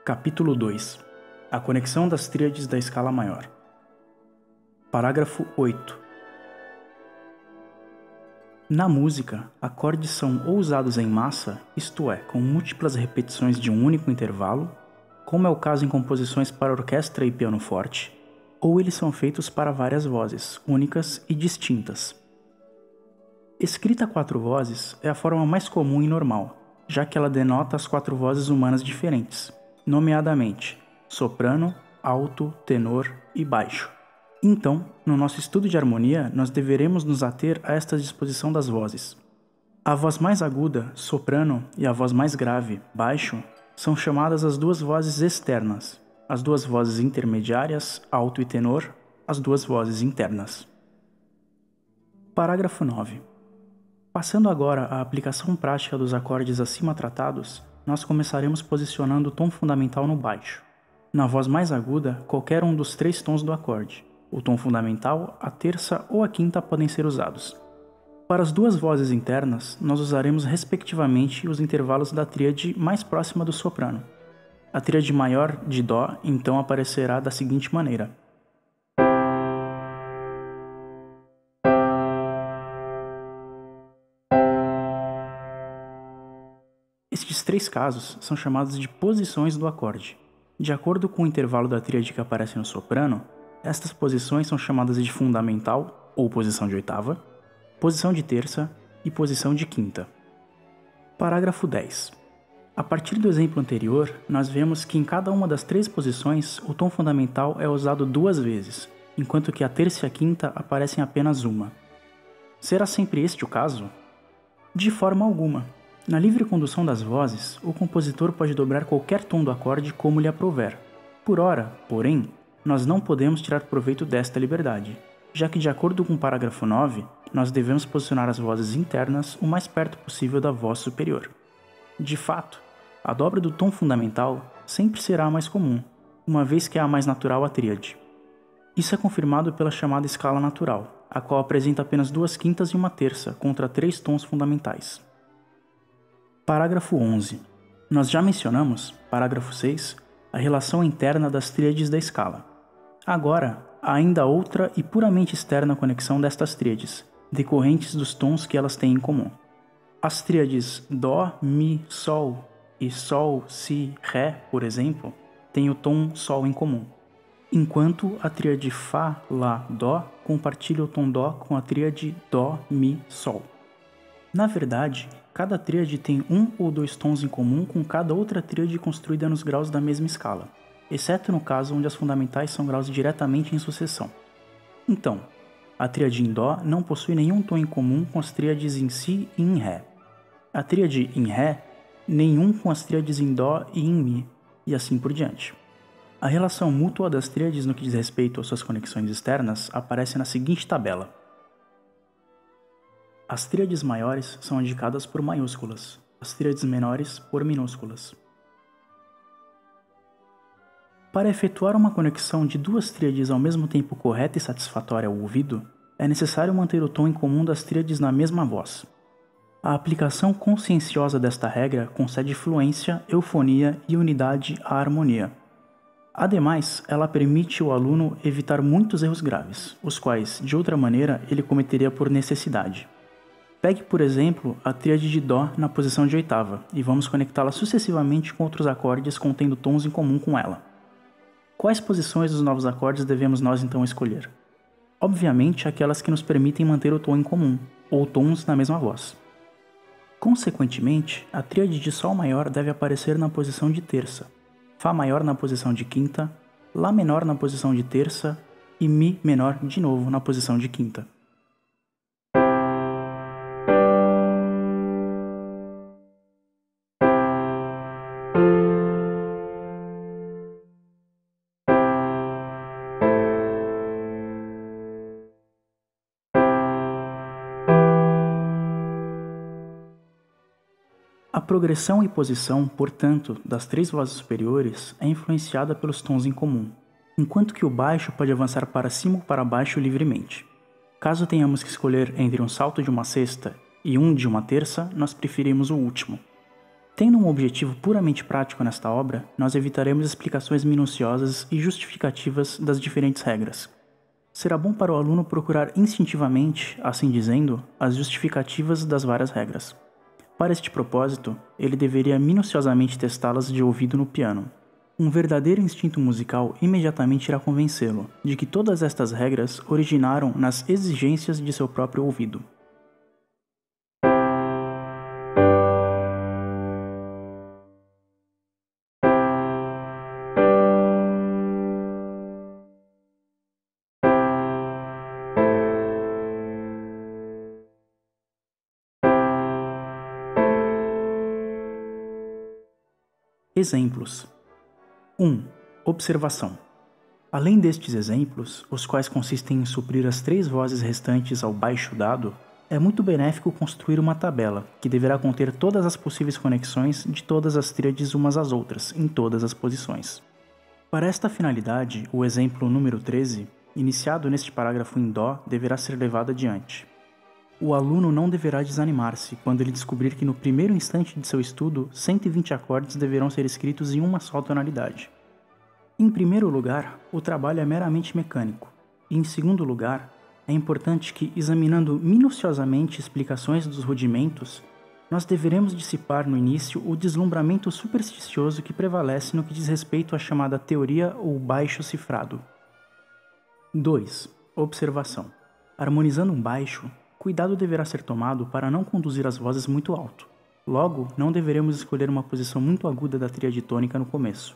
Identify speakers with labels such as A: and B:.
A: Capítulo 2. A conexão das tríades da escala maior. Parágrafo 8. Na música, acordes são ou usados em massa, isto é, com múltiplas repetições de um único intervalo, como é o caso em composições para orquestra e pianoforte, ou eles são feitos para várias vozes, únicas e distintas. Escrita a 4 vozes é a forma mais comum e normal, já que ela denota as 4 vozes humanas diferentes, nomeadamente soprano, alto, tenor e baixo. Então, no nosso estudo de harmonia, nós deveremos nos ater a esta disposição das vozes. A voz mais aguda, soprano, e a voz mais grave, baixo, são chamadas as 2 vozes externas, as 2 vozes intermediárias, alto e tenor, as 2 vozes internas. Parágrafo 9. Passando agora à aplicação prática dos acordes acima tratados, nós começaremos posicionando o tom fundamental no baixo. Na voz mais aguda, qualquer um dos 3 tons do acorde. O tom fundamental, a terça ou a quinta podem ser usados. Para as 2 vozes internas, nós usaremos respectivamente os intervalos da tríade mais próxima do soprano. A tríade maior de Dó, então, aparecerá da seguinte maneira. Estes 3 casos são chamados de posições do acorde. De acordo com o intervalo da tríade que aparece no soprano, estas posições são chamadas de fundamental, ou posição de oitava, posição de terça e posição de quinta. Parágrafo 10. A partir do exemplo anterior, nós vemos que em cada uma das 3 posições o tom fundamental é usado 2 vezes, enquanto que a terça e a quinta aparecem apenas uma. Será sempre este o caso? De forma alguma. Na livre condução das vozes, o compositor pode dobrar qualquer tom do acorde como lhe aprouver. Por ora, porém, nós não podemos tirar proveito desta liberdade, já que de acordo com o parágrafo 9, nós devemos posicionar as vozes internas o mais perto possível da voz superior. De fato, a dobra do tom fundamental sempre será a mais comum, uma vez que é a mais natural à tríade. Isso é confirmado pela chamada escala natural, a qual apresenta apenas 2 quintas e uma terça contra 3 tons fundamentais. Parágrafo 11. Nós já mencionamos, parágrafo 6, a relação interna das tríades da escala. Agora, há ainda outra e puramente externa conexão destas tríades, decorrentes dos tons que elas têm em comum. As tríades Dó, Mi, Sol e Sol, Si, Ré, por exemplo, têm o tom Sol em comum, enquanto a tríade Fá, Lá, Dó compartilha o tom Dó com a tríade Dó, Mi, Sol. Na verdade, cada tríade tem 1 ou 2 tons em comum com cada outra tríade construída nos graus da mesma escala, exceto no caso onde as fundamentais são graus diretamente em sucessão. Então, a tríade em Dó não possui nenhum tom em comum com as tríades em Si e em Ré. A tríade em Ré, nenhum com as tríades em Dó e em Mi, e assim por diante. A relação mútua das tríades no que diz respeito às suas conexões externas aparece na seguinte tabela. As tríades maiores são indicadas por maiúsculas, as tríades menores por minúsculas. Para efetuar uma conexão de 2 tríades ao mesmo tempo correta e satisfatória ao ouvido, é necessário manter o tom em comum das tríades na mesma voz. A aplicação conscienciosa desta regra concede fluência, eufonia e unidade à harmonia. Ademais, ela permite ao aluno evitar muitos erros graves, os quais, de outra maneira, ele cometeria por necessidade. Pegue, por exemplo, a tríade de Dó na posição de oitava e vamos conectá-la sucessivamente com outros acordes contendo tons em comum com ela. Quais posições dos novos acordes devemos nós então escolher? Obviamente, aquelas que nos permitem manter o tom em comum, ou tons na mesma voz. Consequentemente, a tríade de Sol maior deve aparecer na posição de terça, Fá maior na posição de quinta, Lá menor na posição de terça e Mi menor de novo na posição de quinta. A progressão e posição, portanto, das 3 vozes superiores é influenciada pelos tons em comum, enquanto que o baixo pode avançar para cima ou para baixo livremente. Caso tenhamos que escolher entre um salto de uma sexta e um de uma terça, nós preferimos o último. Tendo um objetivo puramente prático nesta obra, nós evitaremos explicações minuciosas e justificativas das diferentes regras. Será bom para o aluno procurar instintivamente, assim dizendo, as justificativas das várias regras. Para este propósito, ele deveria minuciosamente testá-las de ouvido no piano. Um verdadeiro instinto musical imediatamente irá convencê-lo de que todas estas regras originaram nas exigências de seu próprio ouvido. Exemplos. 1. Observação. Além destes exemplos, os quais consistem em suprir as 3 vozes restantes ao baixo dado, é muito benéfico construir uma tabela, que deverá conter todas as possíveis conexões de todas as tríades umas às outras, em todas as posições. Para esta finalidade, o exemplo número 13, iniciado neste parágrafo em Dó, deverá ser levado adiante. O aluno não deverá desanimar-se quando ele descobrir que no primeiro instante de seu estudo, 120 acordes deverão ser escritos em uma só tonalidade. Em primeiro lugar, o trabalho é meramente mecânico, e em segundo lugar, é importante que, examinando minuciosamente explicações dos rudimentos, nós deveremos dissipar no início o deslumbramento supersticioso que prevalece no que diz respeito à chamada teoria ou baixo cifrado. 2. Observação. Harmonizando um baixo, cuidado deverá ser tomado para não conduzir as vozes muito alto. Logo, não deveremos escolher uma posição muito aguda da tríade tônica no começo.